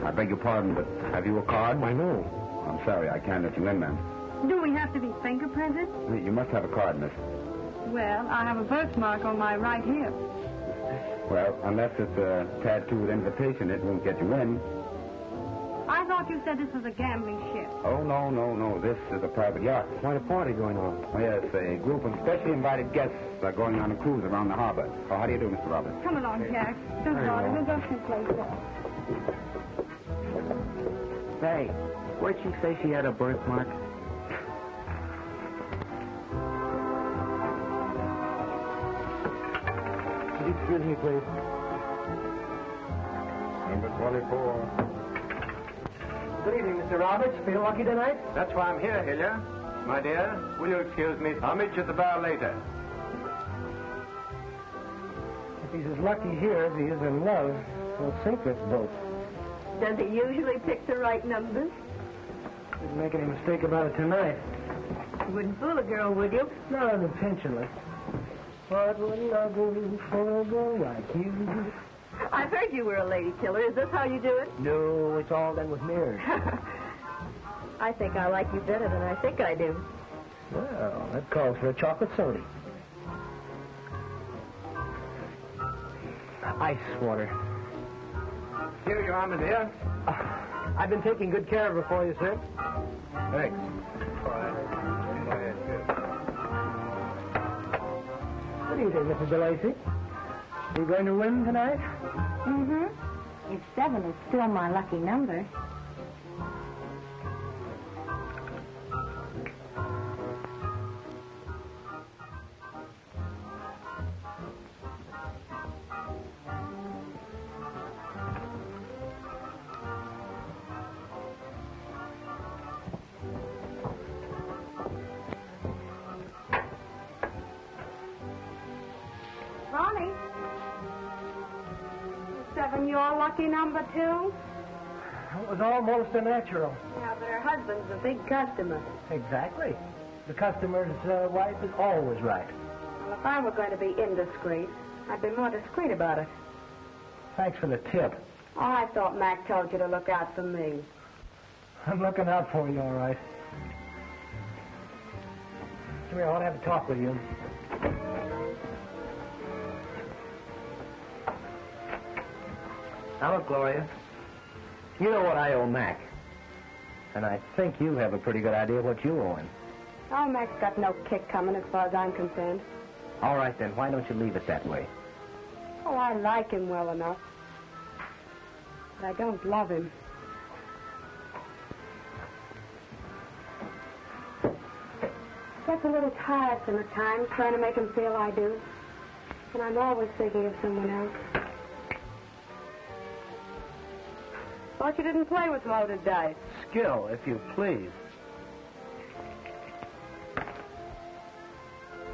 I beg your pardon, but have you a card? Why, no. I'm sorry, I can't let you in, ma'am. Do we have to be fingerprinted? You must have a card, miss. Well, I have a birthmark on my right hip. Well, unless it's a tattoo with invitation, it won't get you in. I thought you said this was a gambling ship. Oh, no. This is a private yacht. Quite a party going on. Oh, yes, a group of specially invited guests are going on a cruise around the harbor. Oh, how do you do, Mr. Roberts? Come along, Jack. Don't bother. We'll go someplace else. Say, where'd she say she had a birthmark? Excuse me, please. Number 24. Good evening, Mr. Roberts. Feel lucky tonight? That's why I'm here, Hillyer. My dear, will you excuse me? I'll meet you at the bar later. If he's as lucky here as he is in love, he'll sink this boat. Does he usually pick the right numbers? Didn't make any mistake about it tonight. You wouldn't fool a girl, would you? Not unintentionally. What would I do for a girl like you? I've heard you were a lady killer. Is this how you do it? No, it's all done with mirrors. I think I like you better than I think I do. Well, that calls for a chocolate soda. Ice water. Here you are, my dear. I've been taking good care of her for you, sir. Thanks. What do you think, Mrs. DeLacy? You going to win tonight? Mm-hmm. If 7 is still my lucky number. Ronny, is 7 your lucky number, too? It was almost a natural. Yeah, but her husband's a big customer. Exactly. The customer's wife is always right. Well, if I were going to be indiscreet, I'd be more discreet about it. Thanks for the tip. Oh, I thought Mac told you to look out for me. I'm looking out for you, all right. Come here, I want to have a talk with you. Now, look, Gloria. You know what I owe Mac. And I think you have a pretty good idea what you owe him. Oh, Mac's got no kick coming as far as I'm concerned. All right, then. Why don't you leave it that way? Oh, I like him well enough. But I don't love him. Gets a little tiresome at times trying to make him feel I do. And I'm always thinking of someone else. Thought you didn't play with loaded dice. Skill, if you please.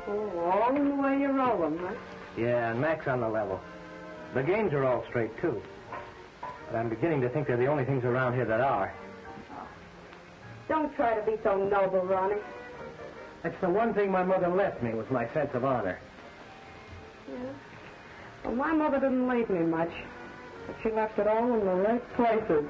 Oh, all in the way you roll them, huh? Yeah, and Mac's on the level. The games are all straight, too. But I'm beginning to think they're the only things around here that are. Don't try to be so noble, Ronny. That's the one thing my mother left me, was my sense of honor. Yeah. Well, my mother didn't leave me much. But she left it all in the right places.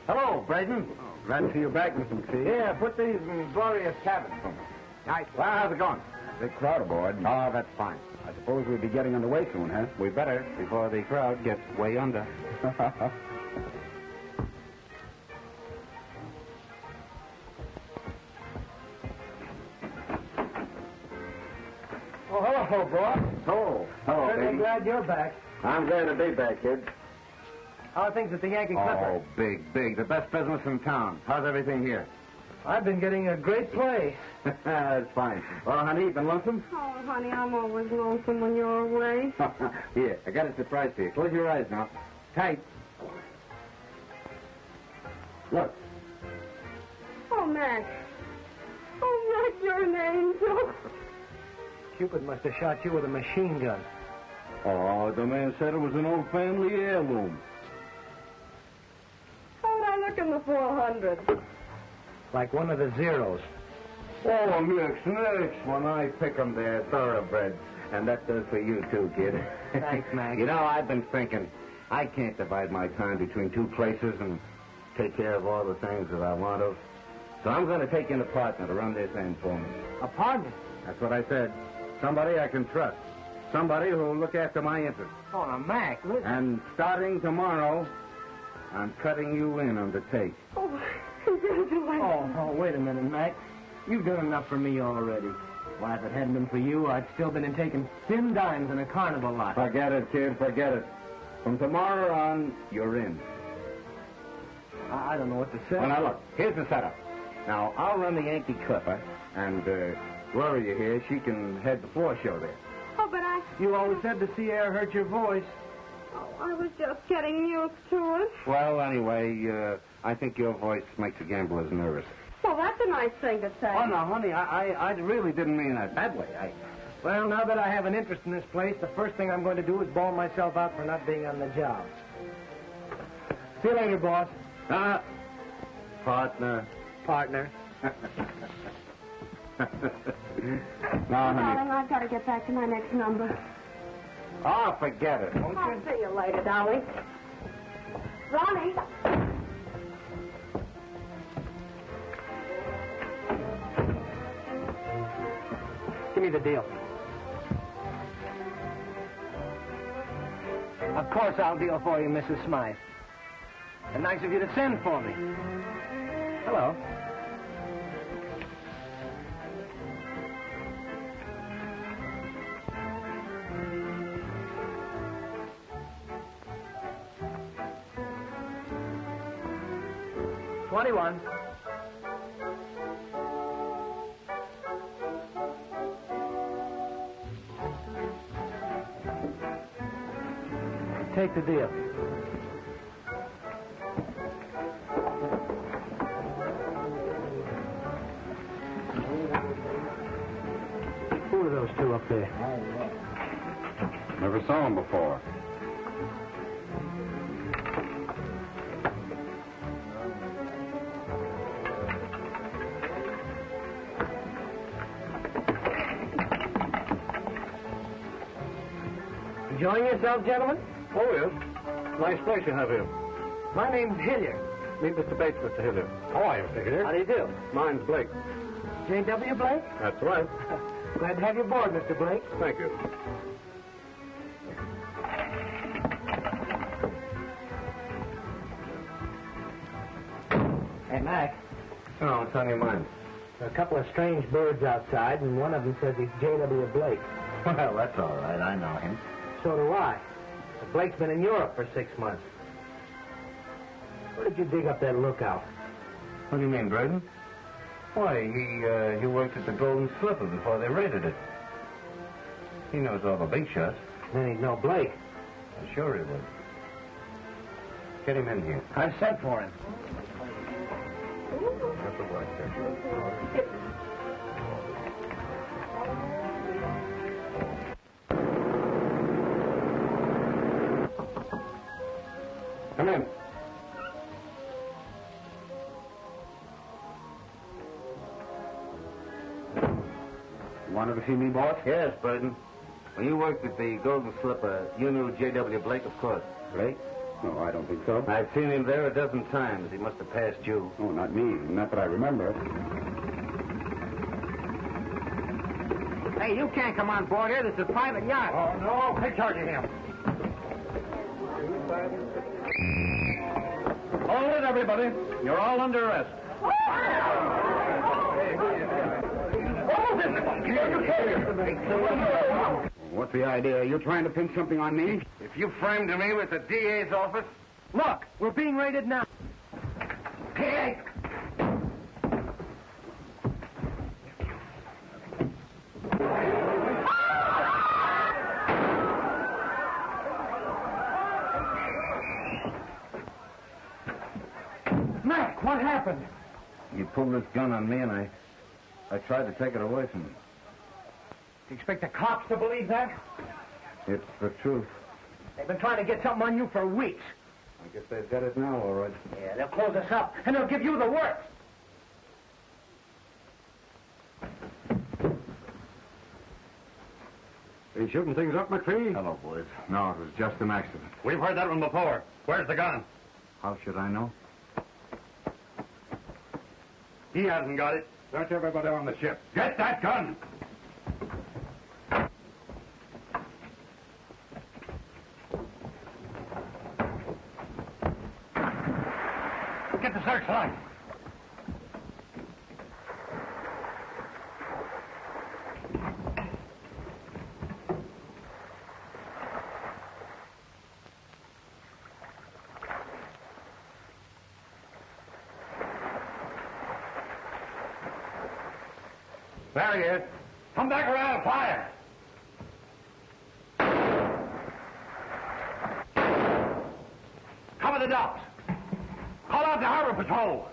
Hello, Braden. Oh, glad to see you back, Mr. McFee. Yeah, put these in glorious cabins for me. Nice. Well, how's it going? Big crowd aboard. Oh, that's fine. I suppose we'll be getting underway soon, huh? We better, before the crowd gets way under. Oh, hello, boss. Oh, hello, Certainly baby. glad you're back. I'm glad to be back, kid. How are things at the Yankee Clipper? Oh, big. The best business in town. How's everything here? I've been getting a great play. That's fine. Well, honey, you been lonesome? Oh, honey, I'm always lonesome when you're away. Here, I got a surprise for you. Close your eyes now. Tight. Look. Oh, Mac. Oh, Mac, you're an angel. Cupid must have shot you with a machine gun. Oh, the man said it was an old family heirloom. How'd I look in the 400? Like one of the zeros. Oh, next. When I pick 'em, they're thoroughbreds. And that does for you, too, kid. Thanks, Mac. You know, I've been thinking, I can't divide my time between two places and take care of all the things that I want to. So I'm going to take in a partner to run this end for me. A partner? That's what I said. Somebody I can trust. Somebody who'll look after my interests. Oh, now, Mac, listen. And starting tomorrow, I'm cutting you in on the take. Oh, congratulations. Oh, wait a minute, Mac. You've done enough for me already. Why, if it hadn't been for you, I'd still been in taking thin dimes in a carnival lot. Forget it, kid, forget it. From tomorrow on, you're in. I don't know what to say. Well, now, look, here's the setup. Now, I'll run the Yankee Clipper, and Gloria here, she can head the floor show there. Oh, but You always said the sea air hurt your voice. I was just getting used to it. Well, anyway, I think your voice makes the gamblers nervous. Well, that's a nice thing to say. Oh, no, honey, I really didn't mean that that way. Well, now that I have an interest in this place, the first thing I'm going to do is bawl myself out for not being on the job. See you later, boss. Partner. Partner. Now, honey. Darling, I've got to get back to my next number. Oh, forget it. I'll see you later, darling. Ronny. Give me the deal. Of course I'll deal for you, Mrs. Smythe. And nice of you to send for me. Hello. $21. Take the deal. Who are those two up there? Never saw him before. Enjoying yourself, gentlemen? Oh, yes. Nice place you have here. My name's Hillyer. Meet Mr. Bates, Mr. Hillyer. How are you, Mr. Hillyer? How do you do? Mine's Blake. J.W. Blake? That's right. Glad to have you aboard, Mr. Blake. Thank you. Hey, Mac. Oh, it's on your mind. There are a couple of strange birds outside, and one of them says he's J.W. Blake. Well, that's all right. I know him. So do I. But Blake's been in Europe for 6 months. Where did you dig up that lookout? What do you mean, Braden? Why, he worked at the Golden Slipper before they raided it. He knows all the big shots. Then he'd know Blake. I'm sure he would. Get him in here. I've sent for him. That's a black picture. Come in. You wanted to see me, boss? Yes, Braden. When you worked at the Golden Slipper, you knew J.W. Blake, of course. Blake? No, I don't think so. I've seen him there a dozen times. He must have passed you. Oh, not me. Not that I remember. Hey, you can't come on board here. This is a private yacht. Oh, no. Take charge of him. Hold it, everybody. You're all under arrest. What's the idea? You're trying to pin something on me? If you framed me with the DA's office... Look, we're being raided now. Hey! Mac, what happened? You pulled this gun on me, and I tried to take it away from you. Do you expect the cops to believe that? It's the truth. They've been trying to get something on you for weeks. I guess they've got it now, all right. Yeah, they'll close us up, and they'll give you the works. Are you shooting things up, McFee? Hello, boys. No, it was just an accident. We've heard that one before. Where's the gun? How should I know? He hasn't got it. Search everybody on the ship. Get that gun! Get the searchlight. There he is. Come back around and fire. Cover the docks. Call out the harbor patrol.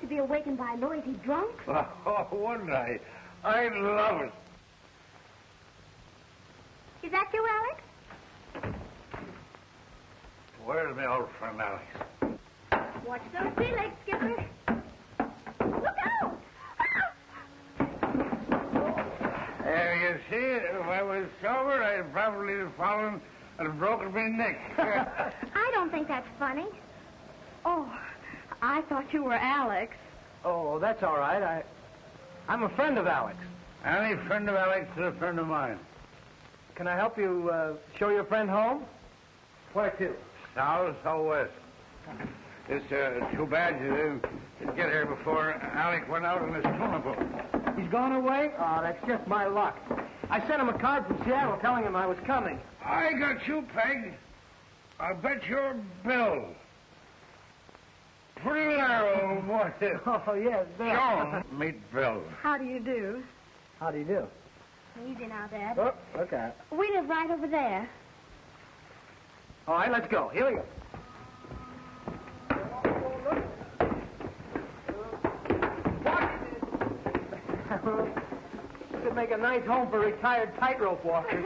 To be awakened by a noisy drunk? Oh, wouldn't I? I'd love it. Is that you, Alex? Where's my old friend Alex? Watch those sea legs, Skipper. Look out! You see, if I was sober, I'd probably have fallen and broken my neck. I don't think that's funny. Oh, I thought you were Alex. Oh, that's all right. I'm a friend of Alex. Any friend of Alex is a friend of mine. Can I help you show your friend home? Where to? Southwest. It's too bad you didn't get here before Alec went out on his tuna boat. He's gone away? Oh, that's just my luck. I sent him a card from Seattle telling him I was coming. I got you, Peg. I bet your bill. Put it there, old boy. Oh, yes, Bill. Joan, meet Bill. How do you do? How do you do? Easy now, Dad. Oh, look at it. We live right over there. All right, let's go. Here we go. Could make a nice home for retired tightrope walkers.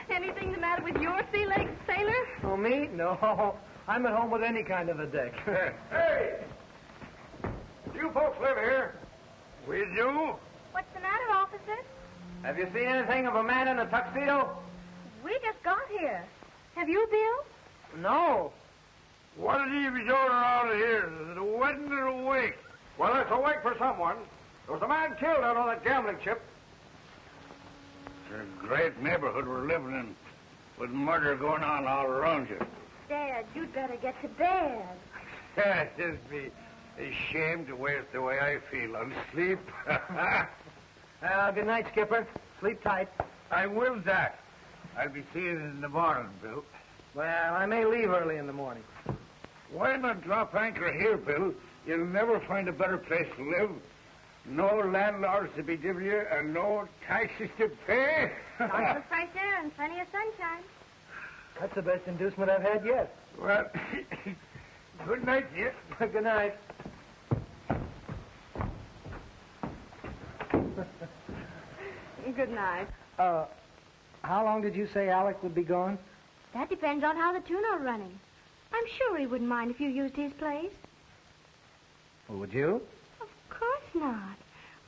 Anything the matter with your sea legs, sailor? Oh, me? No. I'm at home with any kind of a deck. Hey! You folks live here? We do? What's the matter, officer? Have you seen anything of a man in a tuxedo? We just got here. Have you, Bill? No. What did he be doing around here? Is it a wedding or a wake? Well, it's a wake for someone. There was a man killed out on that gambling ship. It's a great neighborhood we're living in, with murder going on all around you. Dad, you'd better get to bed. It'd just be a shame to waste the way I feel on sleep. Good night, Skipper. Sleep tight. I will, Doc. I'll be seeing you in the morning, Bill. Well, I may leave early in the morning. Why not drop anchor here, Bill? You'll never find a better place to live. No landlords to be giving you, and no taxes to pay. Lots of fresh air and plenty of sunshine. That's the best inducement I've had yet. Well, good night, dear. Good night. Good night. How long did you say Alec would be gone? That depends on how the tuna are running. I'm sure he wouldn't mind if you used his place. Well, would you? Of course not.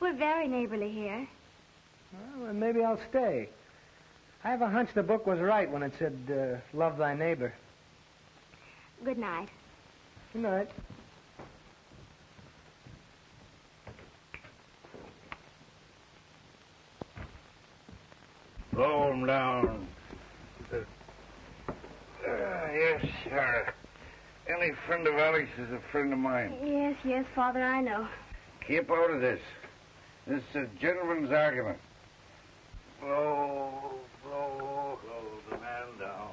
We're very neighborly here. Well, then maybe I'll stay. I have a hunch the book was right when it said, love thy neighbor. Good night. Good night. Roll him down. Yes, sir. Any friend of Alex is a friend of mine. Yes, yes, Father, I know. Keep out of this. This is a gentleman's argument. Blow the man down.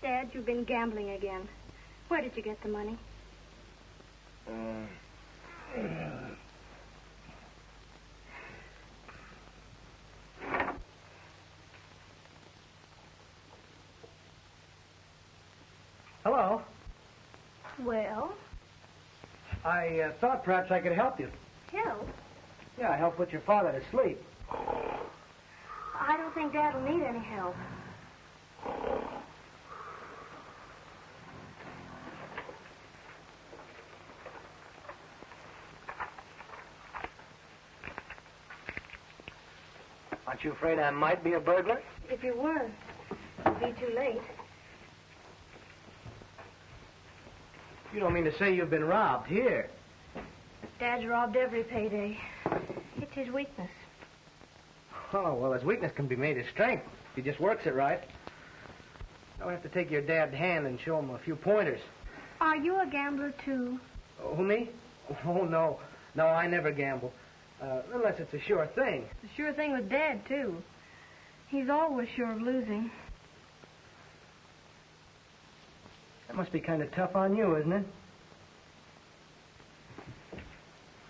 Dad, you've been gambling again. Where did you get the money? Hello. Well, I thought perhaps I could help you. help? Yeah, help put your father to sleep. I don't think Dad will need any help. Aren't you afraid I might be a burglar? If you weren't, it'd be too late. You don't mean to say you've been robbed here? Dad's robbed every payday. It's his weakness. Oh, well, his weakness can be made his strength if he just works it right. I'll have to take your dad's hand and show him a few pointers. Are you a gambler, too? Oh, who, me? Oh, no. No, I never gamble. Unless it's a sure thing. It's a sure thing with Dad, too. He's always sure of losing. That must be kind of tough on you, isn't it?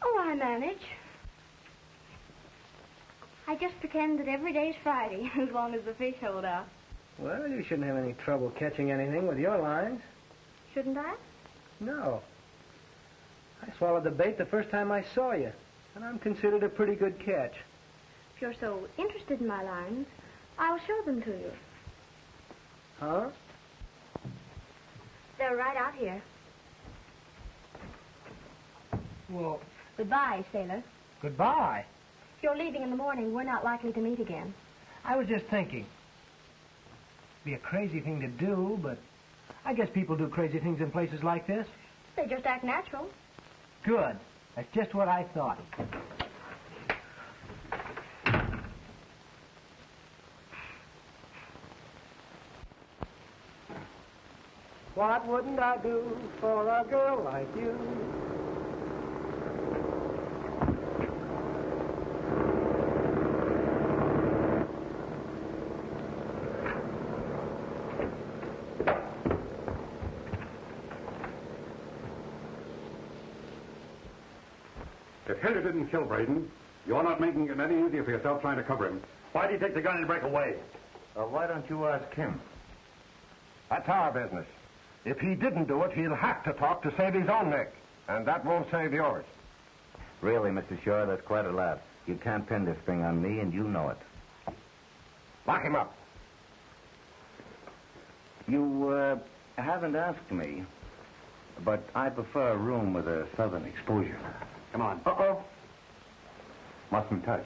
Oh, I manage. I just pretend that every day's Friday, as long as the fish hold out. Well, you shouldn't have any trouble catching anything with your lines. Shouldn't I? No. I swallowed the bait the first time I saw you, and I'm considered a pretty good catch. If you're so interested in my lines, I'll show them to you. Huh? They're right out here. Well, Goodbye, sailor. goodbye. If you're leaving in the morning, we're not likely to meet again. I was just thinking. Be a crazy thing to do, but I guess people do crazy things in places like this. They just act natural. Good. That's just what I thought. What wouldn't I do for a girl like you? If Hillyer didn't kill Braden, you're not making it any easier for yourself trying to cover him. Why did he take the gun and break away? Why don't you ask him? That's our business. If he didn't do it, he'll have to talk to save his own neck. And that won't save yours. Really, Mr. Shore, that's quite a lot. You can't pin this thing on me, and you know it. Lock him up. You haven't asked me, but I prefer a room with a southern exposure. Come on. Uh-oh. Mustn't touch.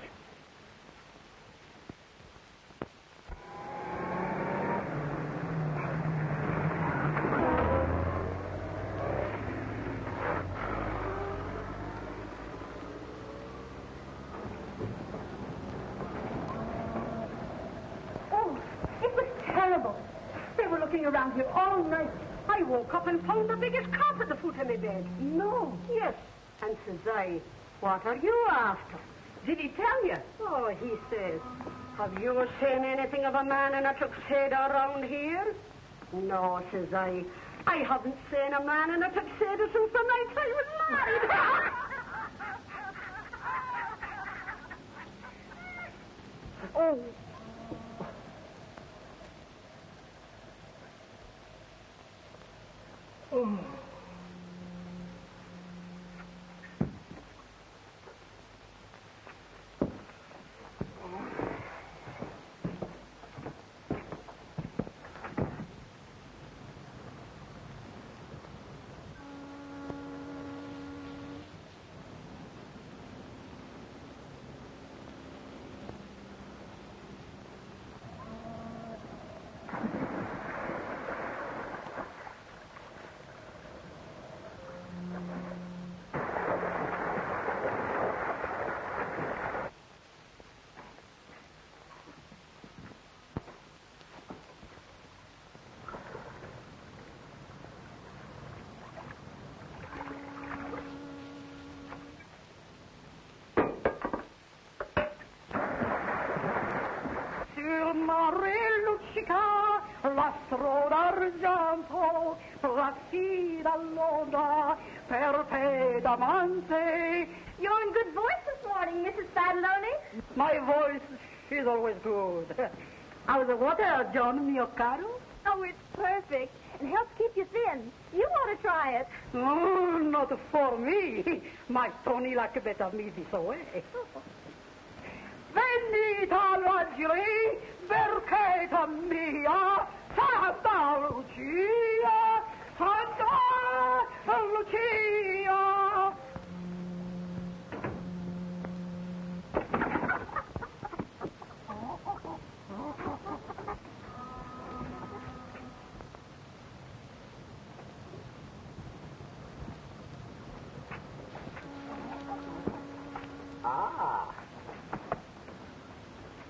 Oh, it was terrible. They were looking around here all night. I woke up and found the biggest carp at the foot of my bed. No. Yes. And says I, what are you after? Did he tell you? Oh, he says, have you seen anything of a man in a tuxedo around here? No, says I haven't seen a man in a tuxedo since the night I was married. Oh. Oh. mare luccica, l'astro d'argento, la sera l'oda, per te d'amante. You're in good voice this morning, Mrs. Fadloney. My voice is always good. How's the water, John, mio caro? Oh, it's perfect. It helps keep you thin. You ought to try it. Oh, not for me. My Tony like better me this way. Venita l'agiri, perché mia, Santa Lucia, Santa Lucia.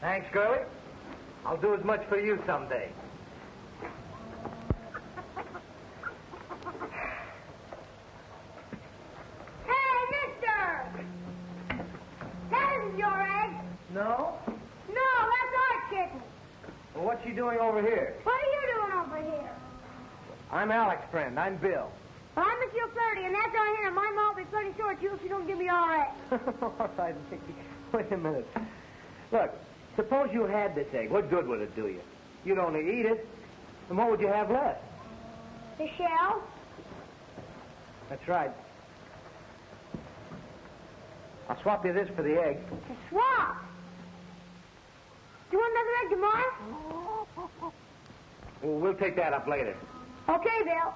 Thanks, girlie. I'll do as much for you someday. Hey, mister! That isn't your egg. No? No, that's our chicken. Well, what's she doing over here? What are you doing over here? I'm Alec's friend. I'm Bill. Well, I'm Monsieur Flirty, and that's our hen. My mom will be pretty short you if you don't give me our egg. All right, Mickey. Wait a minute. Look, suppose you had this egg. What good would it do you? You'd only eat it. And what would you have left? The shell? That's right. I'll swap you this for the egg. The swap. Do you want another egg tomorrow? Well, we'll take that up later. Okay, Bill.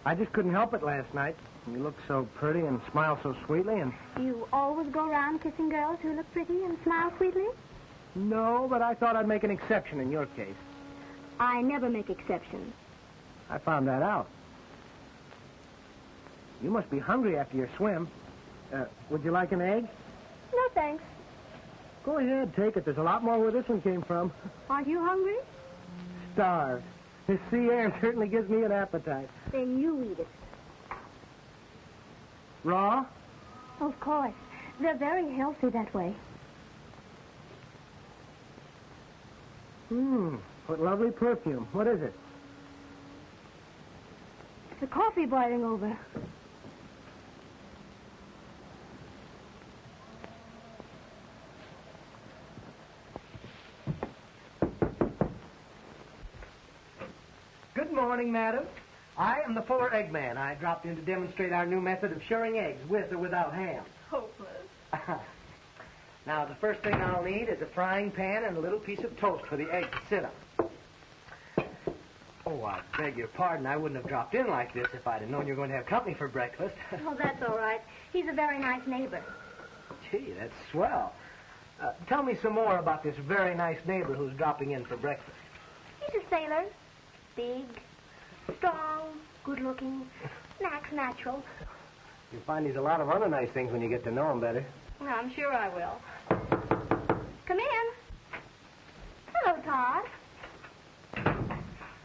I just couldn't help it last night. You looked so pretty and smiled so sweetly, and... You always go around kissing girls who look pretty and smile sweetly? No, but I thought I'd make an exception in your case. I never make exceptions. I found that out. You must be hungry after your swim. Would you like an egg? No, thanks. Go ahead, take it. There's a lot more where this one came from. Aren't you hungry? Starved. This sea air certainly gives me an appetite. Then you eat it. Raw? Of course. They're very healthy that way. What lovely perfume. What is it? The coffee boiling over. Good morning, madam. I am the Fuller Eggman. I dropped in to demonstrate our new method of shirring eggs, with or without ham. Hopeless. Now, the first thing I'll need is a frying pan and a little piece of toast for the egg to sit on. Oh, I beg your pardon. I wouldn't have dropped in like this if I'd have known you were going to have company for breakfast. Oh, that's all right. He's a very nice neighbor. Gee, that's swell. Tell me some more about this very nice neighbor who's dropping in for breakfast. He's a sailor. Big, strong, good-looking, acts natural. You'll find he's a lot of other nice things when you get to know him better. Well, I'm sure I will. Come in. Hello, Todd.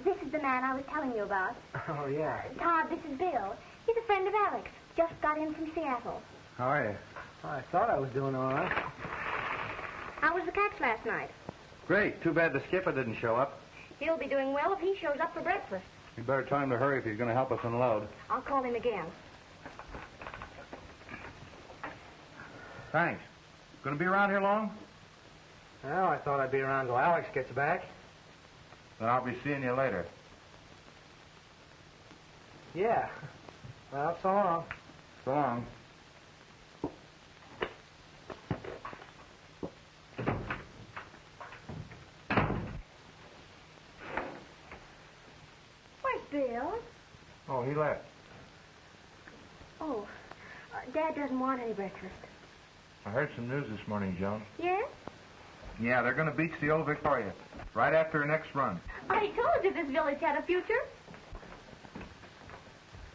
This is the man I was telling you about. Oh, yeah. Todd, this is Bill. He's a friend of Alex. Just got in from Seattle. How are you? I thought I was doing all right. How was the catch last night? Great. Too bad the skipper didn't show up. He'll be doing well if he shows up for breakfast. You better tell him to hurry if he's going to help us unload. I'll call him again. Thanks. Going to be around here long? Well, I thought I'd be around till Alex gets back. Then I'll be seeing you later. Yeah. Well, so long. So long. Where's Bill? Oh, he left. Oh, Dad doesn't want any breakfast. I heard some news this morning, Joan. Yes? Yeah, they're going to beach the old Victoria right after her next run. I told you this village had a future.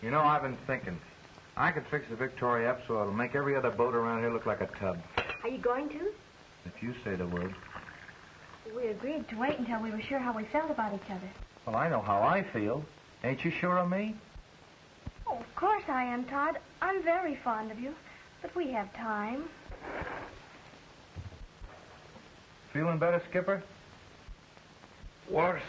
You know, I've been thinking. I could fix the Victoria up so it'll make every other boat around here look like a tub. Are you going to? If you say the word. We agreed to wait until we were sure how we felt about each other. Well, I know how I feel. Ain't you sure of me? Oh, of course I am, Todd. I'm very fond of you. But we have time. Feeling better, Skipper? Worse.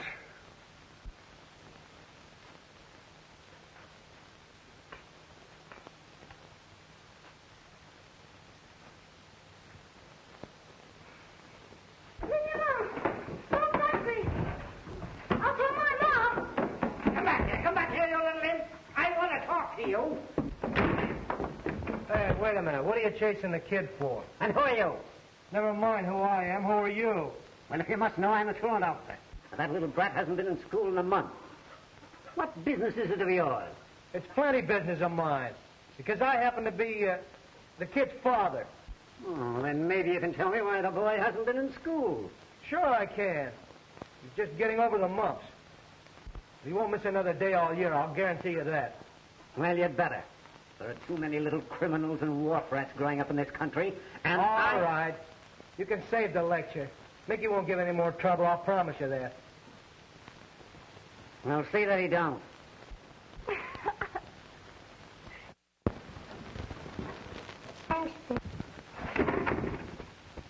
You? Hey, wait a minute. What are you chasing the kid for? And who are you? Never mind who I am. Who are you? Well, if you must know, I'm a truant officer. That little brat hasn't been in school in a month. What business is it of yours? It's plenty business of mine. Because I happen to be the kid's father. Oh, then maybe you can tell me why the boy hasn't been in school. Sure I can. He's just getting over the mumps. He won't miss another day all year, I'll guarantee you that. Well, you'd better. There are too many little criminals and wharf rats growing up in this country, and All right. You can save the lecture. Mickey won't give any more trouble, I'll promise you that. Well, see that he don't.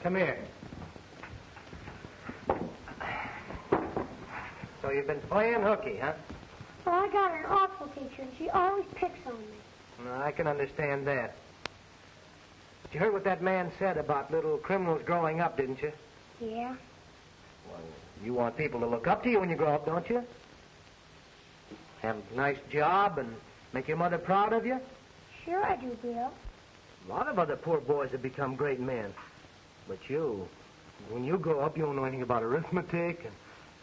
Come here. So you've been playing hooky, huh? Well, I got an awful teacher, and she always picks on me. No, I can understand that. But you heard what that man said about little criminals growing up, didn't you? Yeah? Well, you want people to look up to you when you grow up, don't you? Have a nice job and make your mother proud of you? Sure I do, Bill. A lot of other poor boys have become great men. But you, when you grow up, you won't know anything about arithmetic,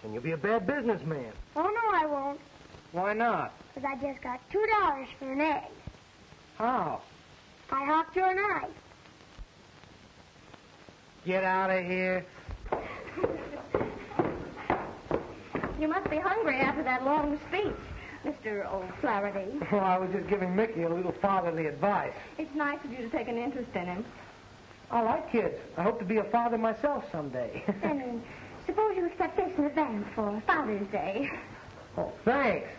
and you'll be a bad businessman. Oh, no, I won't. Why not? Because I just got $2 for an egg. How? I hawked your knife. Get out of here. You must be hungry after that long speech, Mr. O'Flaherty. Well, I was just giving Mickey a little fatherly advice. It's nice of you to take an interest in him. I like kids. I hope to be a father myself someday. And suppose you accept this in advance for Father's Day. Oh, thanks.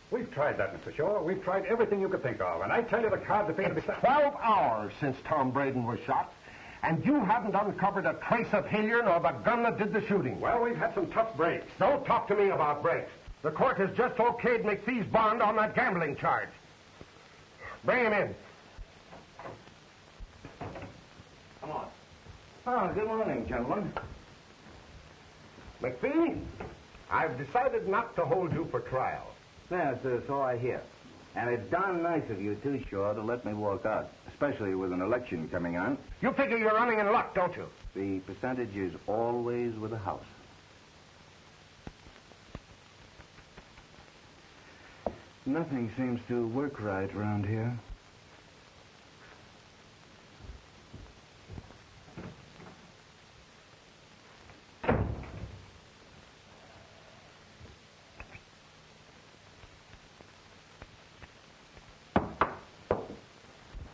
We've tried that, Mr. Shaw. We've tried everything you could think of. And I tell you, the cards appear to be... 12 hours since Tom Braden was shot, and you haven't uncovered a trace of Hillyer nor the gun that did the shooting. Well, we've had some tough breaks. Don't talk to me about breaks. The court has just okayed McFee's bond on that gambling charge. Bring him in. Come on. Oh, good morning, gentlemen. McFee, I've decided not to hold you for trial. Yes, so I hear. And it's darn nice of you, too, Shaw, to let me walk out, especially with an election coming on. You figure you're running in luck, don't you? The percentage is always with the House. Nothing seems to work right around here.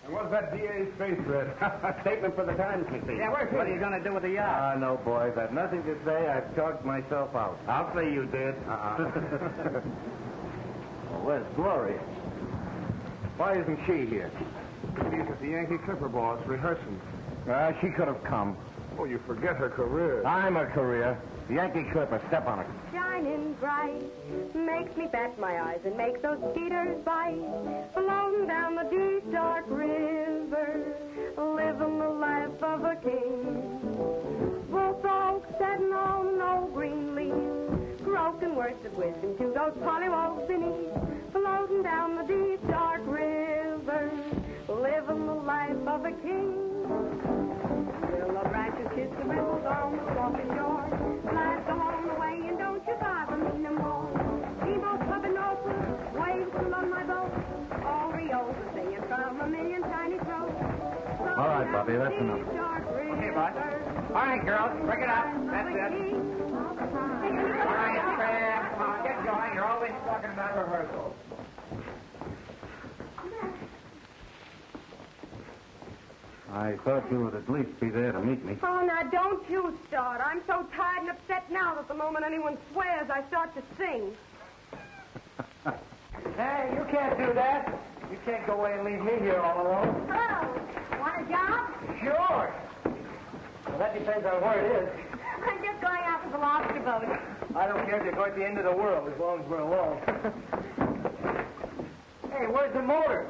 What's that DA's face read? A statement for the Times, McFee. Yeah, what are you going to do with the yacht? No, boys. I've nothing to say. I've talked myself out. I'll say you did. Well, where's Gloria? Why isn't she here? She's at the Yankee Clipper boss rehearsing. She could have come. Oh, you forget her career. I'm a career. The Yankee Clipper, step on it. Shining bright makes me bat my eyes and makes those skeeters bite. Floating down the deep, dark river, living the life of a king. Both oaks setting on old green leaves, broken words of wisdom to those pollywogs beneath. Floating down the deep, dark river, living the life of a king. Willow branches kiss the ripples on the swampy shore. Flies go home away and don't you bother me no more. Steamboat clubbing northward, waves still on my boat. All Reos are singing from a million tiny throats. All right, Bobby, that's enough. Okay, bud. All right, girls, break it up. That's it. All right, come on, get going. You're always talking about rehearsals. I thought you would at least be there to meet me. Oh, now don't you start. I'm so tired and upset now that the moment anyone swears, I start to sing. Hey, you can't do that. You can't go away and leave me here all alone. Hello. Want a job? Sure. Well, that depends on where it is. I'm just going out to the lobster boat. I don't care if you're going to the end of the world as long as we're alone. Hey, where's the motor?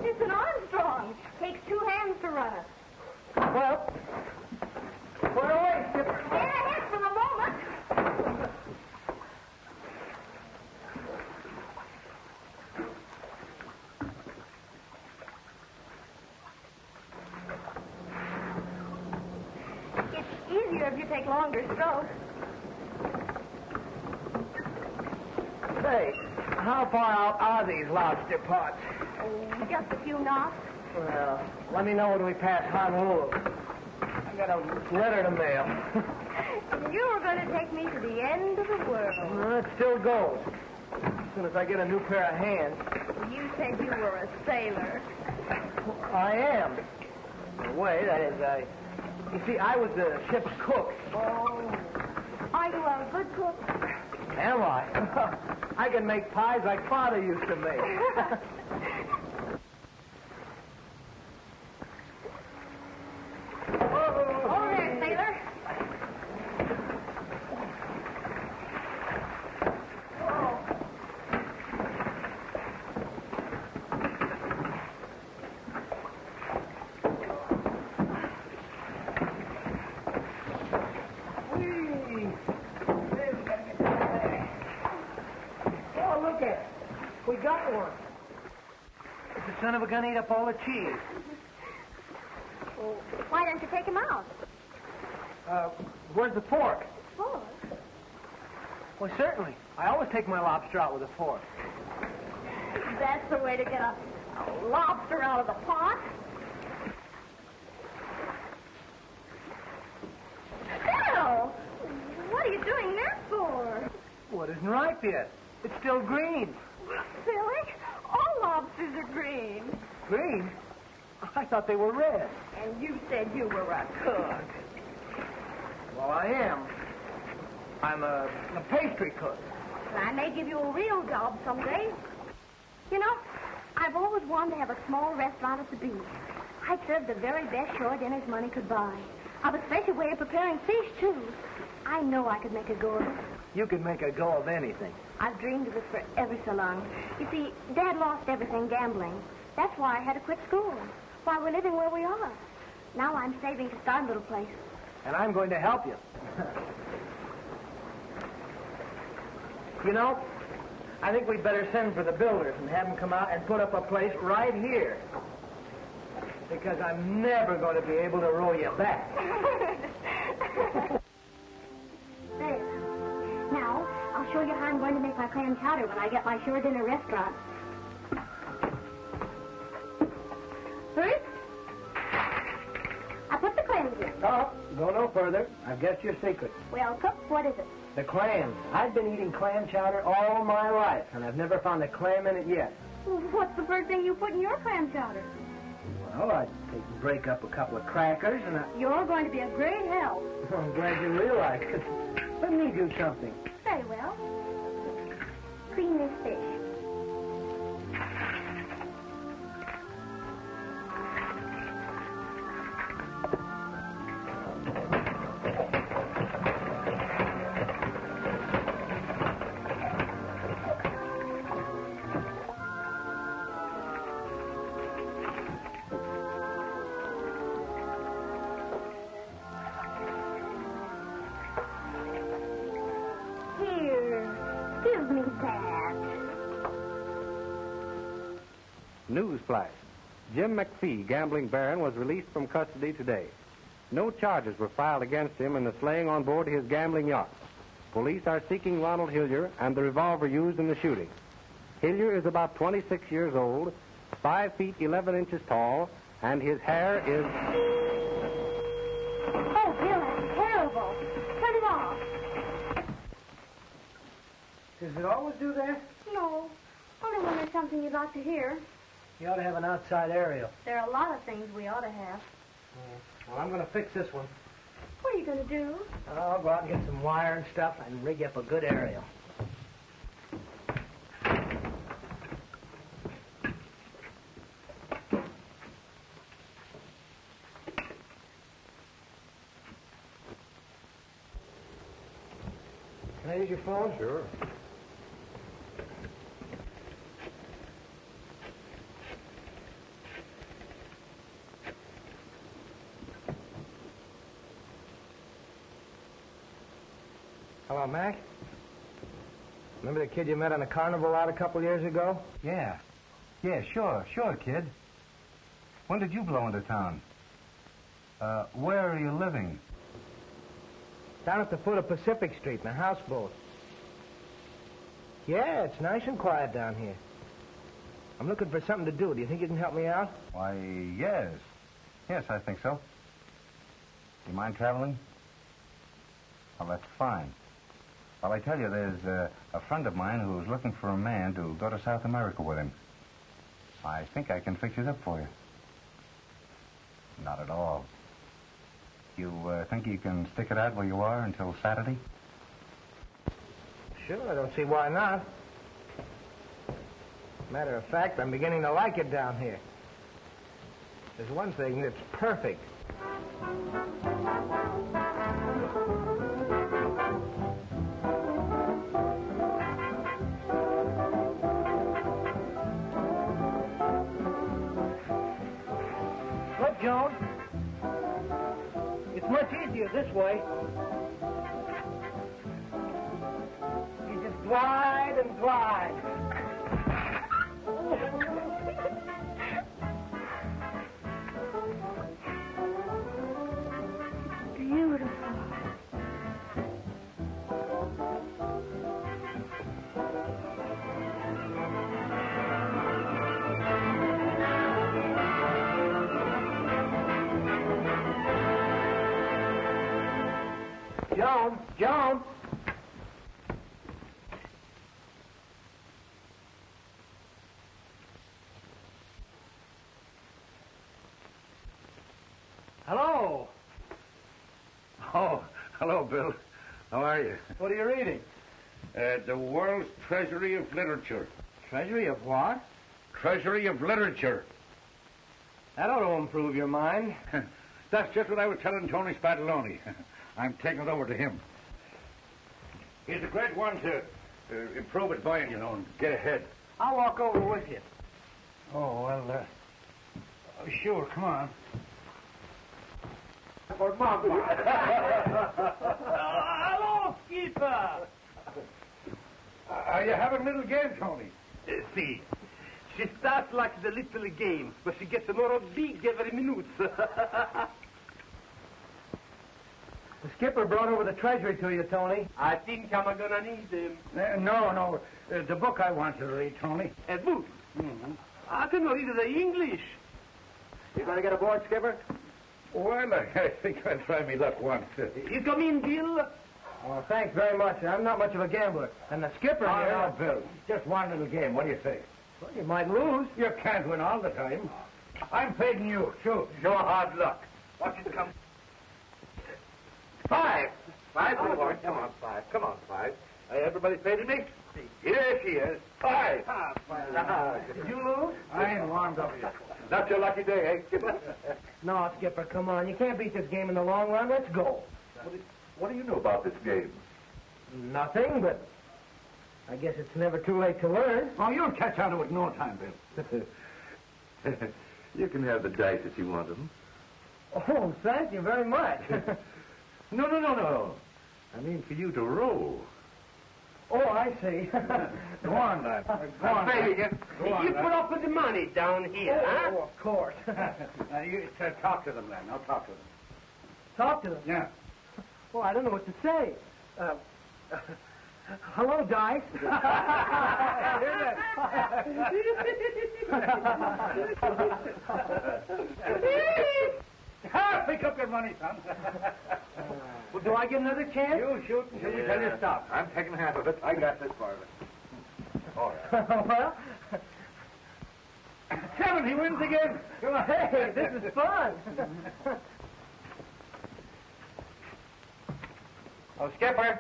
It's an Armstrong. Takes 2 hands to run it. Well, put it away, Skipper. Stay ahead for a moment. It's easier if you take longer strokes. Say, how far out are these lobster pots? Oh, just a few knots. Well, let me know when we pass Honolulu. I got a letter to mail. You were going to take me to the end of the world. Well, it still goes. As soon as I get a new pair of hands. You said you were a sailor. I am. In a way, that is, you see, I was the ship's cook. Oh. Are you a good cook? Am I? I can make pies like Father used to make. Over there, sailor. Oh, look at it. We got one. The son of a gun ate up all the cheese. don't you take him out? Where's the fork? Fork? Well, certainly. I always take my lobster out with a fork. That's the way to get a lobster out of the pot. Phil! What are you doing that for? Well, it isn't ripe yet. It's still green. Silly. All lobsters are green. Green? I thought they were red. And you said you were a cook. Well, I am. I'm a pastry cook. I may give you a real job someday. You know, I've always wanted to have a small restaurant at the beach. I'd serve the very best shore dinners money could buy. I've a special way of preparing fish, too. I know I could make a go of it. You can make a go of anything. I've dreamed of it for ever so long. You see, Dad lost everything gambling. That's why I had to quit school. Why we're living where we are. Now I'm saving to start a little place. And I'm going to help you. You know, I think we'd better send for the builders and have them come out and put up a place right here. Because I'm never going to be able to row you back. There. Now, I'll show you how I'm going to make my clam chowder when I get my shore dinner restaurant. First, I put the clams in. Oh, go no further. I've guessed your secret. Well, cook, what is it? The clams. I've been eating clam chowder all my life, and I've never found a clam in it yet. What's the first thing you put in your clam chowder? Well, I'd break up a couple of crackers, and You're going to be a great help. I'm glad you realize it. Let me do something. Very well. Clean this fish. Newsflash. Jim McFee, gambling baron, was released from custody today. No charges were filed against him in the slaying on board his gambling yacht. Police are seeking Ronald Hillyer and the revolver used in the shooting. Hillyer is about 26 years old, 5 feet 11 inches tall, and his hair is... Oh, Bill, that's terrible. Turn it off. Does it always do that? No. Only when there's something you'd like to hear. You ought to have an outside aerial. There are a lot of things we ought to have. Well, I'm going to fix this one. What are you going to do? I'll go out and get some wire and stuff and rig up a good aerial. Can I use your phone? Sure. Hello, Mac. Remember the kid you met on the carnival out a couple years ago? Yeah. Yeah, sure, kid. When did you blow into town? Where are you living? Down at the foot of Pacific Street in a houseboat. Yeah, it's nice and quiet down here. I'm looking for something to do. Do you think you can help me out? Why, yes. Yes, I think so. You mind traveling? Well, that's fine. Well, I tell you, there's a friend of mine who's looking for a man to go to South America with him. I think I can fix it up for you. Not at all. You think you can stick it out where you are until Saturday? Sure, I don't see why not. Matter of fact, I'm beginning to like it down here. There's one thing that's perfect. Look, Joan. It's much easier this way. You just glide and glide. Joan! Joan! Hello. Oh, hello, Bill. How are you? What are you reading? The World's Treasury of Literature. Treasury of what? Treasury of Literature. That ought to improve your mind. That's just what I was telling Tony Spadaloni. I'm taking it over to him. He's a great one to improve his mind, and get ahead. I'll walk over with you. Oh, well, sure, come on. Hello, Skipper! Are you having a little game, Tony? See, she starts like the little game, but she gets more big every minute. The skipper brought over the treasury to you, Tony. I think I'm gonna need them. No. The book I want you to read, Tony. A book? Mm-hmm. I can read the English. You gonna get aboard, Skipper? Well, I think I'll try me luck once. You come in, Bill. Well, thanks very much. I'm not much of a gambler. And the skipper here... No, Bill. Just one little game. What do you say? Well, you might lose. You can't win all the time. I'm paying you. Show hard luck. Watch it come. 5. 5 for the horse. Come on, 5. Come on, 5. Everybody paid me? Here she is. 5. Did you lose? I ain't warmed up yet. Not your lucky day, eh, Skipper? No, Skipper, come on. You can't beat this game in the long run. Let's go. What do you know about this game? Nothing, but I guess it's never too late to learn. Oh, you'll catch on to it in no time, Bill. You can have the dice if you want them. Oh, thank you very much. No. I mean for you to roll. Oh, I see. Go on, lad. Go on, lad. You put up with the money down here, huh? Oh, of course. You talk to them, lad. I'll talk to them. Talk to them? Yeah. Oh, I don't know what to say. Hello, Dice. Pick up your money, son. Well, do I get another chance? You shoot until we tell you to stop. I'm taking half of it. I got this part of it. All right. Well... 7, he wins again. Come on. Hey, this is fun. Oh, Skipper.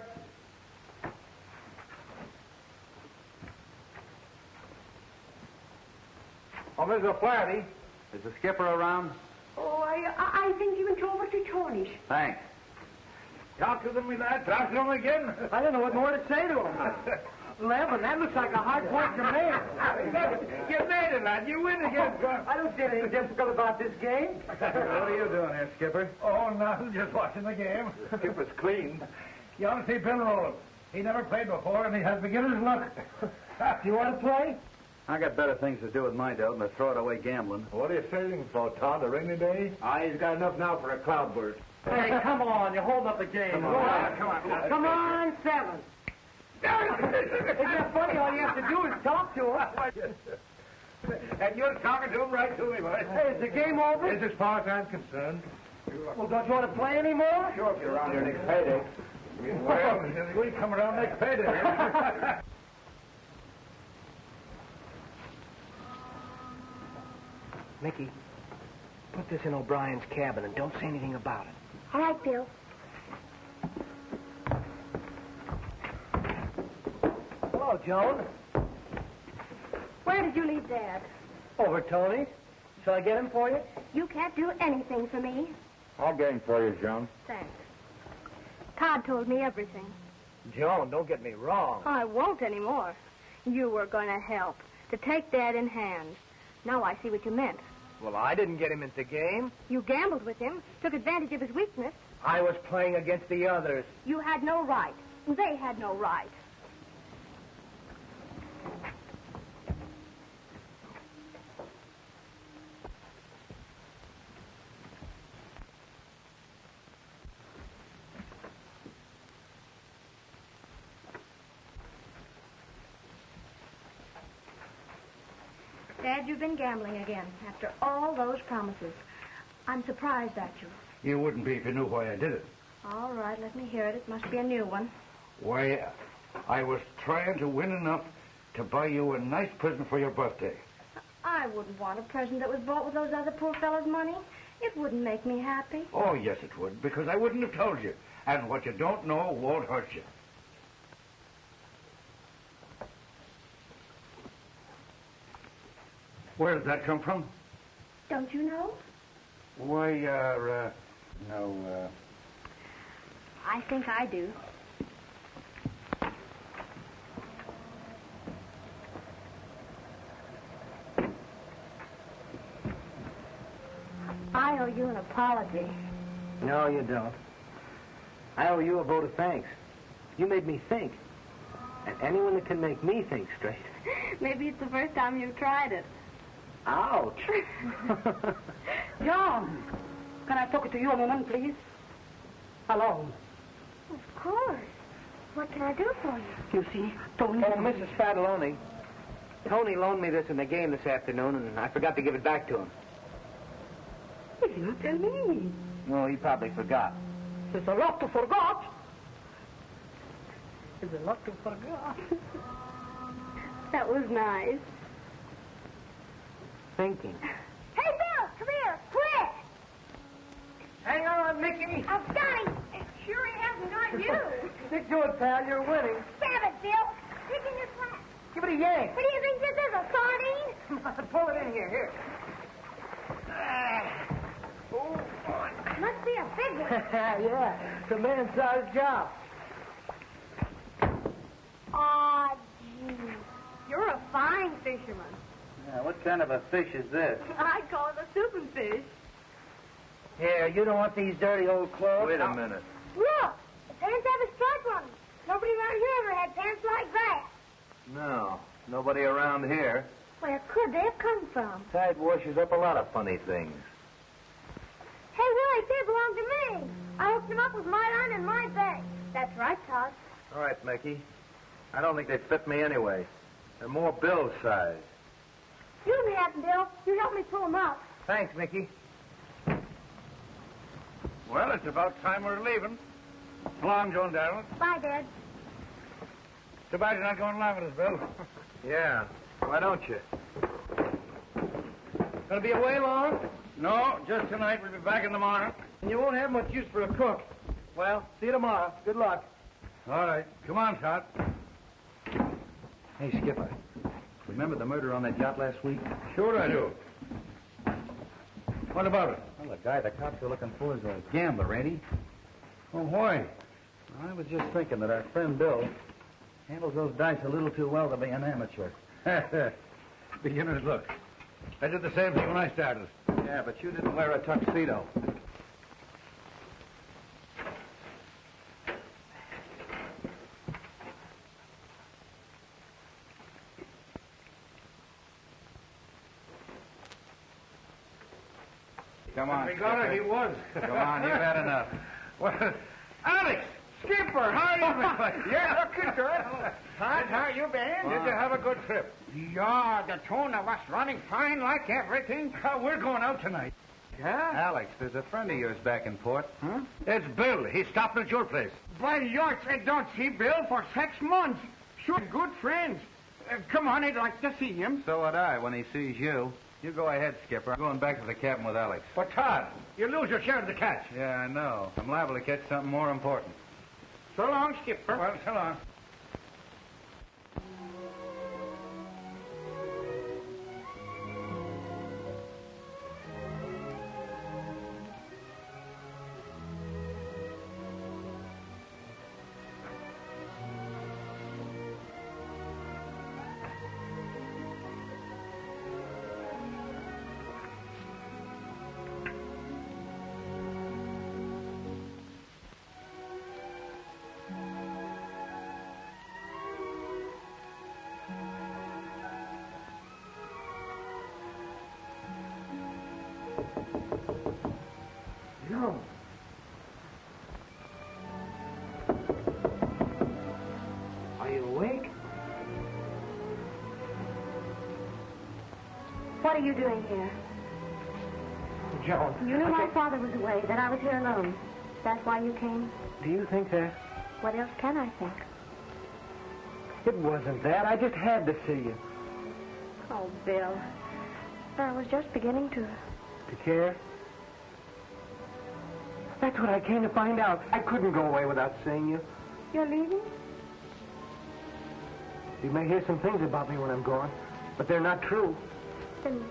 Oh, Mrs. O'Flaherty, is the skipper around? Oh, I think you went over to Tony's. Thanks. Talk to them, me lad. Talk to them again. I don't know what more to say to him. 11, that looks like a hard point to make. You made it, lad. You win again. I don't see anything difficult about this game. What are you doing here, Skipper? Oh, nothing. Just watching the game. Skipper's clean. You ought to see Bill roll. He never played before, and he has beginner's luck. Do you want to play? I got better things to do with my dough than to throw it away gambling. What are you saving for, Todd? A rainy day? He's got enough now for a cloudburst. Hey, come on. You're holding up the game. Come on. Come on, 7. Isn't that funny? All you have to do is talk to him. And you're talking to him right to me, boy. Hey, is the game over? As far as I'm concerned. Well, don't you want to play anymore? Sure, if you're around here next payday. Well, we come around next payday. Mickey, put this in O'Brien's cabin and don't say anything about it. All right, Bill. Hello, Joan. Where did you leave Dad? Over Tony's. Shall I get him for you? You can't do anything for me. I'll get him for you, Joan. Thanks. Todd told me everything. Joan, don't get me wrong. I won't anymore. You were going to help, to take Dad in hand. Now I see what you meant. Well, I didn't get him into the game. You gambled with him, took advantage of his weakness. I was playing against the others. You had no right. They had no right. Dad, you've been gambling again after all those promises. I'm surprised at you. You wouldn't be if you knew why I did it. All right, let me hear it. It must be a new one. Why, I was trying to win enough to buy you a nice present for your birthday. I wouldn't want a present that was bought with those other poor fellas' money. It wouldn't make me happy. Oh, yes, it would, because I wouldn't have told you. And what you don't know won't hurt you. Where did that come from? Don't you know? Why, I think I do. I owe you an apology. No, you don't. I owe you a vote of thanks. You made me think. And anyone that can make me think straight. Maybe it's the first time you've tried it. Ouch. John, can I talk to you a moment, please? Alone. Of course. What can I do for you? You see, Tony... Oh, Mrs. Fadaloni. Tony loaned me this in the game this afternoon, and I forgot to give it back to him. He did not tell me. No, he probably forgot. There's a lot to forget. There's a lot to forget. That was nice. Thinking. Hey, Bill, come here, quick! Hang on, Mickey. I've got him. Sure he hasn't got you. Stick to it, pal. You're winning. Stab it, Bill. Stick in your flat. Give it a yank. What do you think this is, a sardine? Pull it in here. Here. Must be a big one. Yeah, it's a man-sized job. Aw, gee. You're a fine fisherman. Yeah, what kind of a fish is this? I call it a souping fish. Yeah, you don't want these dirty old clothes. Wait a minute. Look, the pants have a stripe on them. Nobody around here ever had pants like that. No, nobody around here. Where could they have come from? Tide washes up a lot of funny things. Hey, Willie, they belong to me. I hooked them up with my iron and my bag. That's right, Todd. All right, Mickey. I don't think they fit me anyway. They're more Bill's size. You have them, Bill. You helped me pull them up. Thanks, Mickey. Well, it's about time we're leaving. So long, Joan Darrell. Bye, Dad. Too bad you're not going along with us, Bill. Yeah. Why don't you? Gonna be away long? No, just tonight. We'll be back in the morning. And you won't have much use for a cook. Well, see you tomorrow. Good luck. All right. Come on, Todd. Hey, Skipper. Remember the murder on that yacht last week? Sure I do. What about it? Well, the guy the cops are looking for is a gambler, ain't he? Oh, why? I was just thinking that our friend Bill handles those dice a little too well to be an amateur. Beginner's luck. I did the same thing when I started. Yeah, but you didn't wear a tuxedo. Come on, We got it. He was. Come on, you've had enough. Well, Alex! Skipper, how are you? You're looking good. Todd, how you been? Did you have a good trip? Yeah, the tune of us running fine like everything. We're going out tonight. Huh? Alex, there's a friend of yours back in port. Huh? It's Bill. He's stopping at your place. By yours, I don't see Bill for 6 months. Sure, good friends. Come on, I'd like to see him. So would I when he sees you. You go ahead, Skipper. I'm going back to the cabin with Alex. But, Todd, you lose your share of the catch. Yeah, I know. I'm liable to catch something more important. So long, Skipper. Well, so long. No. Are you awake? What are you doing here? Joan. You knew my father was away, that I was here alone. That's why you came? Do you think that? What else can I think? It wasn't that. I just had to see you. Oh, Bill. I was just beginning to... To care? That's what I came to find out. I couldn't go away without seeing you. You're leaving? You may hear some things about me when I'm gone, but they're not true. Then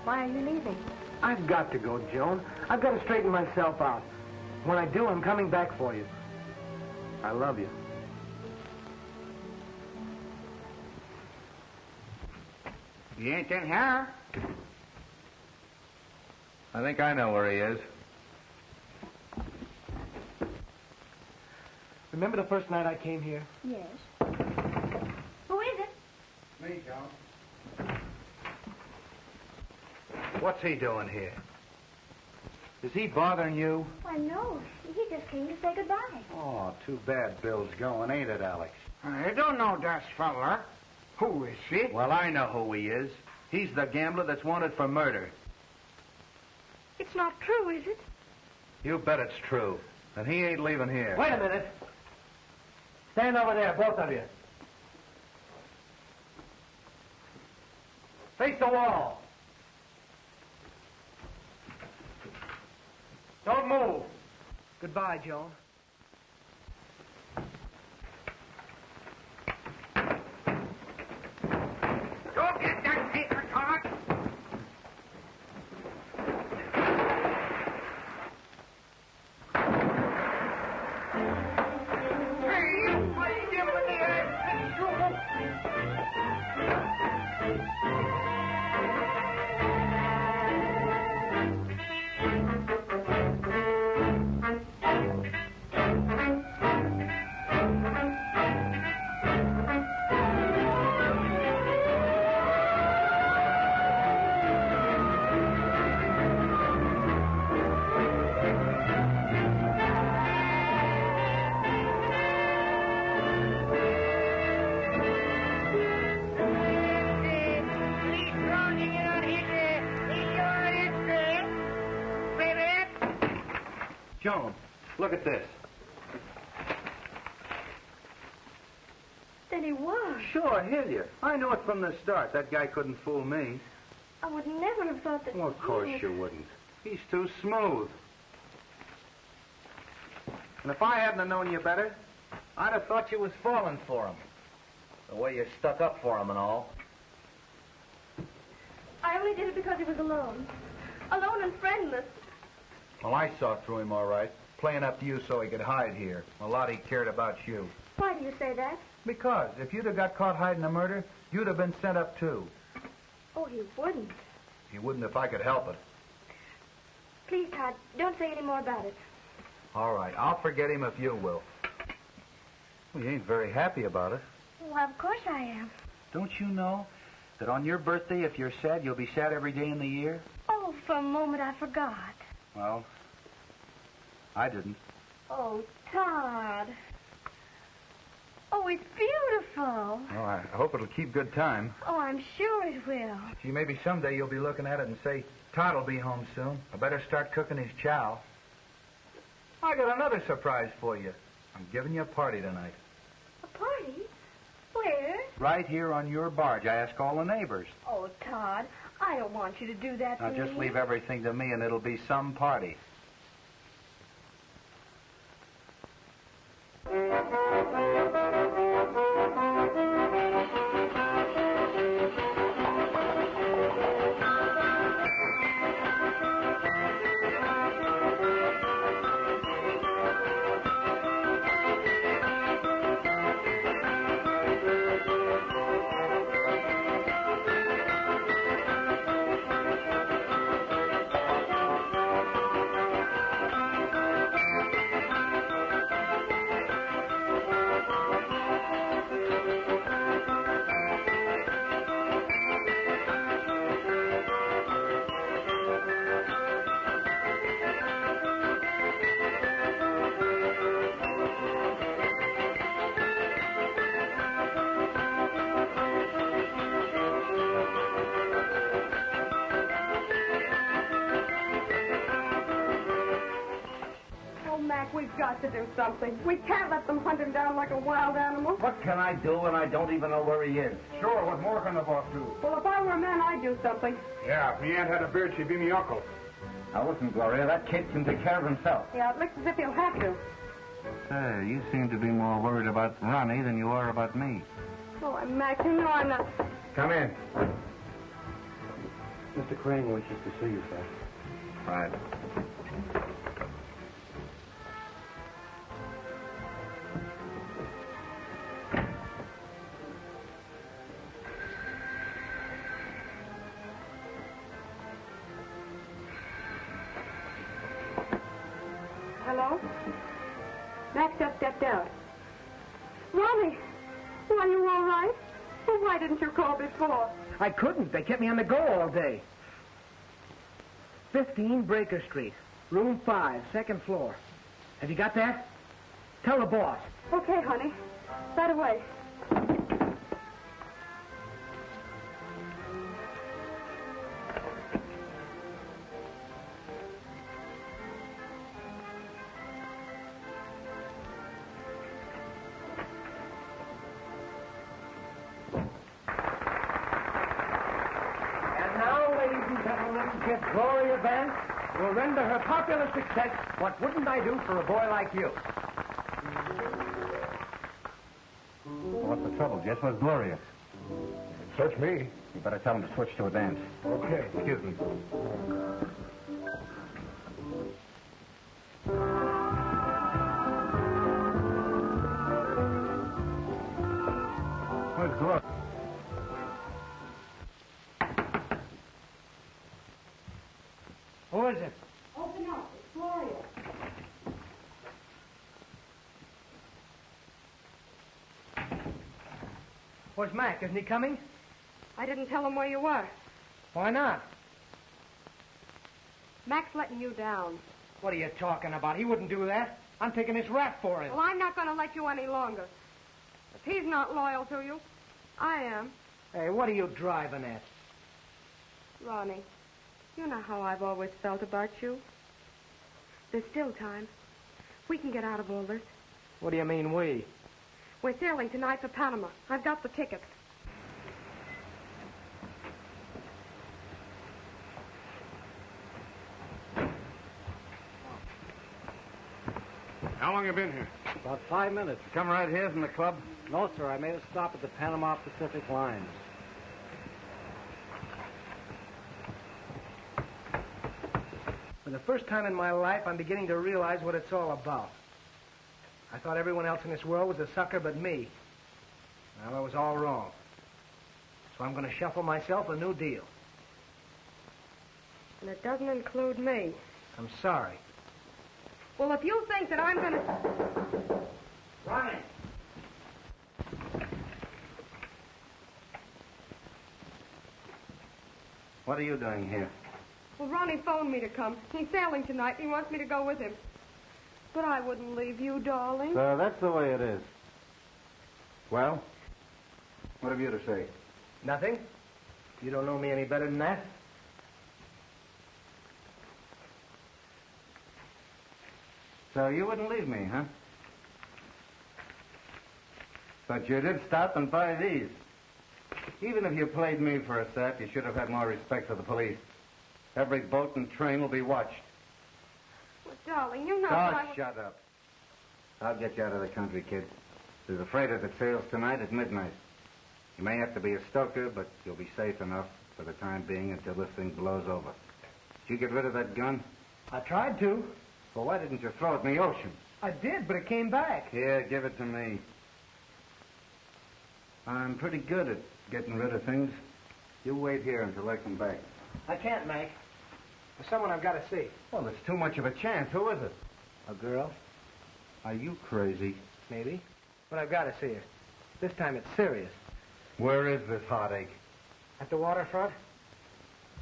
why are you leaving? I've got to go, Joan. I've got to straighten myself out. When I do, I'm coming back for you. I love you. He ain't in here. I think I know where he is. Remember the first night I came here? Yes. Who is it? Me, John. What's he doing here? Is he bothering you? Why, no. He just came to say goodbye. Oh, too bad Bill's going, ain't it, Alex? I don't know that fella. Who is he? Well, I know who he is. He's the gambler that's wanted for murder. It's not true, is it? You bet it's true. And he ain't leaving here. Wait a minute. Stand over there, both of you. Face the wall. Don't move. Goodbye, Joan. Don't get that paper, Todd. Hey, you mighty devil in the ass. Joan, look at this. Then he was. Sure, Hillyer. I knew it from the start. That guy couldn't fool me. I would never have thought that... Well, of course you wouldn't. He's too smooth. And if I hadn't have known you better, I'd have thought you was falling for him. The way you stuck up for him and all. I only did it because he was alone. Alone and friendless. Well, I saw through him all right. Playing up to you so he could hide here. A lot he cared about you. Why do you say that? Because if you'd have got caught hiding a murder, you'd have been sent up too. Oh, he wouldn't. He wouldn't if I could help it. Please, Todd, don't say any more about it. All right, I'll forget him if you will. Well, you ain't very happy about it. Well, of course I am. Don't you know that on your birthday, if you're sad, you'll be sad every day in the year? Oh, for a moment I forgot. Well, I didn't. Oh, Todd. Oh, it's beautiful. Well, I hope it'll keep good time. Oh, I'm sure it will. Gee, maybe someday you'll be looking at it and say, Todd will be home soon. I better start cooking his chow. I got another surprise for you. I'm giving you a party tonight. A party? Where? Right here on your barge. I ask all the neighbors. Oh, Todd, I don't want you to do that Now to just me. leave everything to me and it'll be some party. we've got to do something. We can't let them hunt him down like a wild animal. What can I do when I don't even know where he is? Sure, what more can the boss do? Well, if I were a man, I'd do something. Yeah, if me aunt had a beard, she'd be me uncle. Now listen, Gloria, that kid can take care of himself. Yeah, it looks as if he'll have to. Say, you seem to be more worried about Ronnie than you are about me. Oh, Max, you know I'm not... Come in. Mr. Crane wishes to see you, sir. Right. Hello? Max just stepped out. Ronnie, are you all right? Well, why didn't you call before? I couldn't. They kept me on the go all day. 15 Breaker Street, room 5, second floor. Have you got that? Tell the boss. Okay, honey. Right away. Miss Gloria Vance will render her popular success. What wouldn't I do for a boy like you? What's the trouble, Jess? Where's Gloria? Search me. You better tell him to switch to a dance. Okay. Excuse me. Where's Gloria? Who is it? Open up. It's Gloria. Where's Mac? Isn't he coming? I didn't tell him where you were. Why not? Mac's letting you down. What are you talking about? He wouldn't do that. I'm taking this rap for him. Well, I'm not going to let you any longer. If he's not loyal to you, I am. Hey, what are you driving at? Ronnie, you know how I've always felt about you. There's still time. We can get out of all this. What do you mean, we? We're sailing tonight for Panama. I've got the tickets. How long you been here? About 5 minutes. Come right here from the club? No, sir. I made a stop at the Panama Pacific Lines. For the first time in my life, I'm beginning to realize what it's all about. I thought everyone else in this world was a sucker but me. Well, I was all wrong. So I'm going to shuffle myself a new deal. And it doesn't include me. I'm sorry. Well, if you think that I'm going to... Ronnie! What are you doing here? Well, Ronnie phoned me to come. He's sailing tonight, and he wants me to go with him. But I wouldn't leave you, darling. So that's the way it is. Well, what have you to say? Nothing? You don't know me any better than that? So you wouldn't leave me, huh? But you did stop and buy these. Even if you played me for a sap, you should have had more respect for the police. Every boat and train will be watched. Well, darling, you know Oh, shut up. I'll get you out of the country, kid. There's a freighter that sails tonight at midnight. You may have to be a stoker, but you'll be safe enough for the time being until this thing blows over. Did you get rid of that gun? I tried to. Well, why didn't you throw it in the ocean? I did, but it came back. Here, give it to me. I'm pretty good at getting rid of things. You wait here until I come back. I can't, Mac. There's someone I've got to see. Well, it's too much of a chance. Who is it? A girl? Are you crazy? Maybe. But I've got to see her. This time it's serious. Where is this heartache? At the waterfront?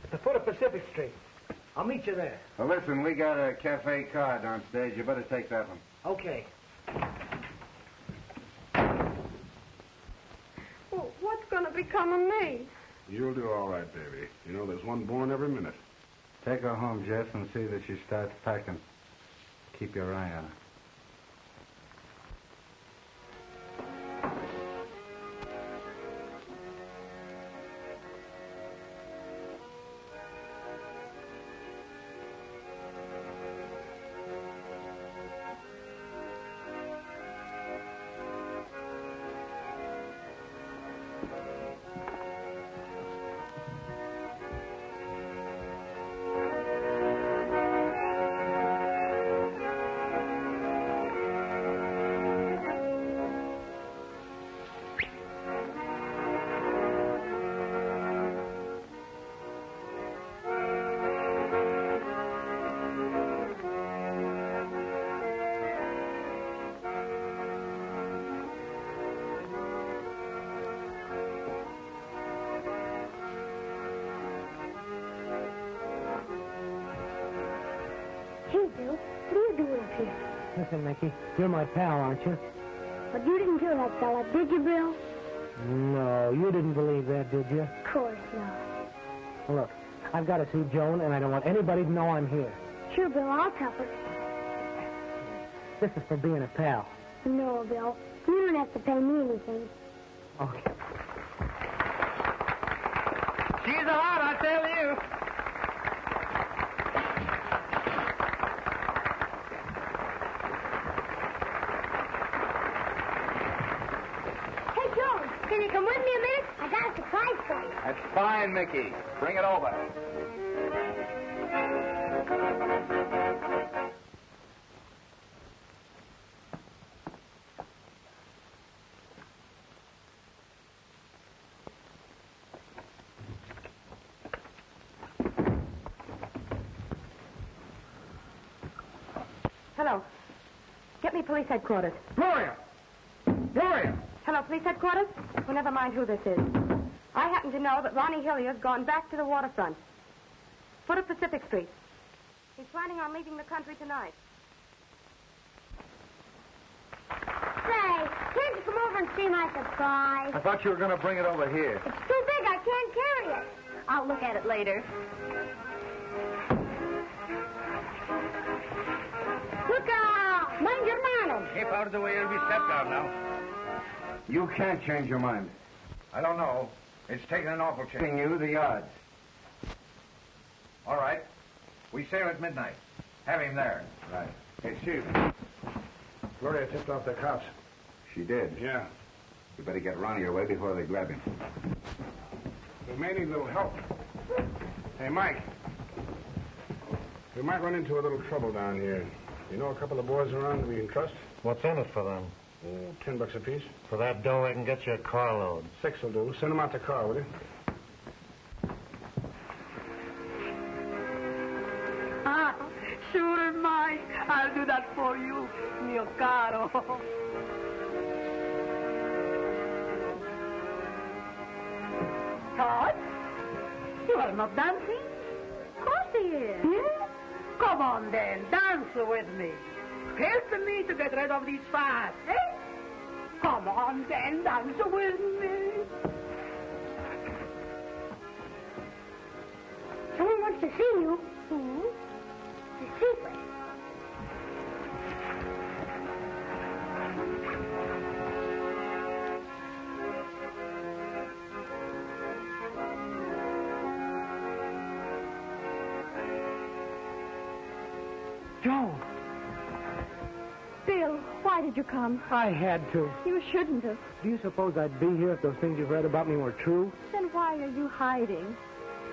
At the foot of Pacific Street. I'll meet you there. Well, listen, we got a cafe car downstairs. You better take that one. Okay. Well, what's going to become of me? You'll do all right, baby. You know, there's one born every minute. Take her home, Jess, and see that she starts packing. Keep your eye on her. Hey, Bill, what are you doing up here? Listen, Mickey, you're my pal, aren't you? But you didn't kill that fella, did you, Bill? No, you didn't believe that, did you? Of course not. Look, I've got to see Joan, and I don't want anybody to know I'm here. Sure, Bill, I'll tell her. This is for being a pal. No, Bill, you don't have to pay me anything. Okay. She's a lot, I tell you. Hey, Joan, can you come with me a minute? I got a surprise for you. That's fine, Mickey. Bring it over. Hello. Get me police headquarters. Gloria! Gloria! Hello, police headquarters? Well, never mind who this is. I happen to know that Ronny Hillyer's gone back to the waterfront. Foot of Pacific Street. He's planning on leaving the country tonight. Say, can't you come over and see my surprise? I thought you were going to bring it over here. It's too big. I can't carry it. I'll look at it later. Look out! Mind your manners. Keep out of the way. It'll be stepped out now. You can't change your mind. I don't know. It's taken an awful chance. Giving you the odds. All right. We sail at midnight. Have him there. Right. Hey, Chief. Gloria tipped off the cops. She did. Yeah. You better get Ronny away before they grab him. We may need a little help. Hey, Mike. We might run into a little trouble down here. You know a couple of boys around we can trust? What's in it for them? $10 apiece. For that dough, I can get you a carload. 6 will do. Send them out the car, will you? Ah, sure, Mike. I'll do that for you, mio caro. Todd? You are not dancing? Of course he is. Yeah? Come on, then. Dance with me. Help me to get rid of these fats, eh? Come on, then. Dance with me. Someone wants to see you. Who? It's a secret. Joan, Bill, why did you come? I had to. You shouldn't have. Do you suppose I'd be here if those things you've read about me were true? Then why are you hiding?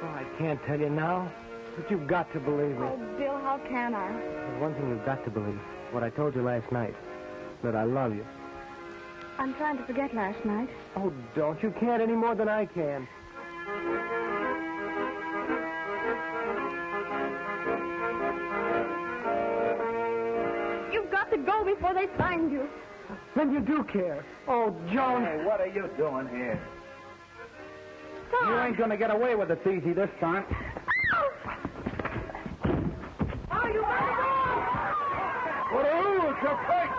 Oh, I can't tell you now, but you've got to believe me. Oh, Bill, how can I? There's one thing you've got to believe. What I told you last night. That I love you. I'm trying to forget last night. Oh, don't. You can't any more than I can. You've got to go before they find you. Then you do care. Oh, Joan. Hey, what are you doing here? Tom. You ain't going to get away with it easy this time. Are you ready? What it's a fight!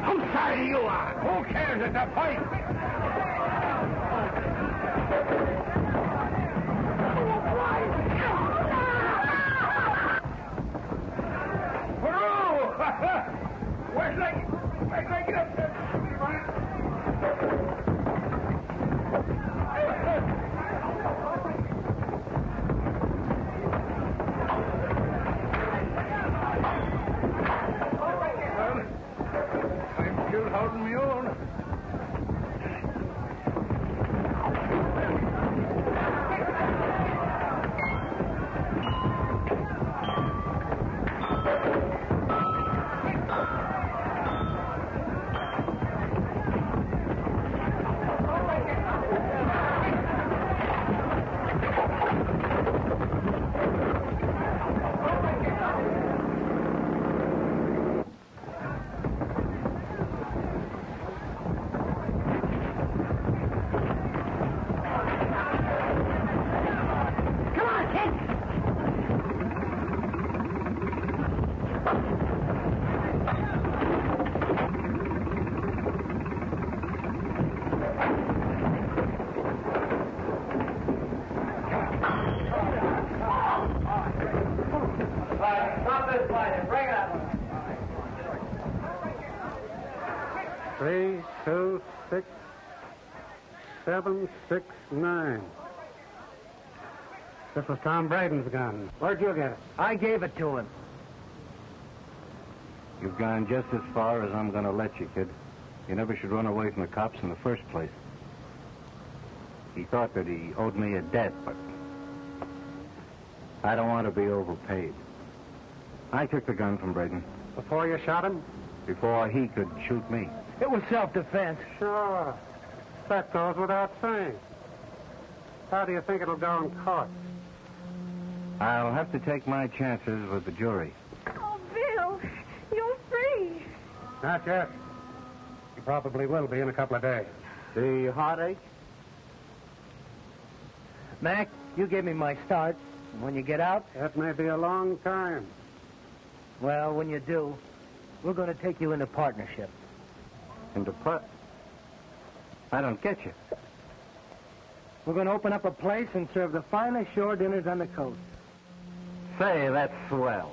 Whose side are you on? Who cares? It's a fight. Where's Leggy? Where's Leggy? Get up there. I'm still holding my own. 3, 2, 6, 7, 6, 9. This was Tom Braden's gun. Where'd you get it? I gave it to him. You've gone just as far as I'm going to let you, kid. You never should run away from the cops in the first place. He thought that he owed me a debt, but I don't want to be overpaid. I took the gun from Braden. Before you shot him? Before he could shoot me. It was self-defense. Sure. That goes without saying. How do you think it'll go in court? I'll have to take my chances with the jury. Oh, Bill, you're free. Not yet. You probably will be in a couple of days. The heartache? Mac, you gave me my start. When you get out? That may be a long time. Well, when you do, we're going to take you into partnership. Into I don't get you. We're going to open up a place and serve the finest shore dinners on the coast. Say, that's swell.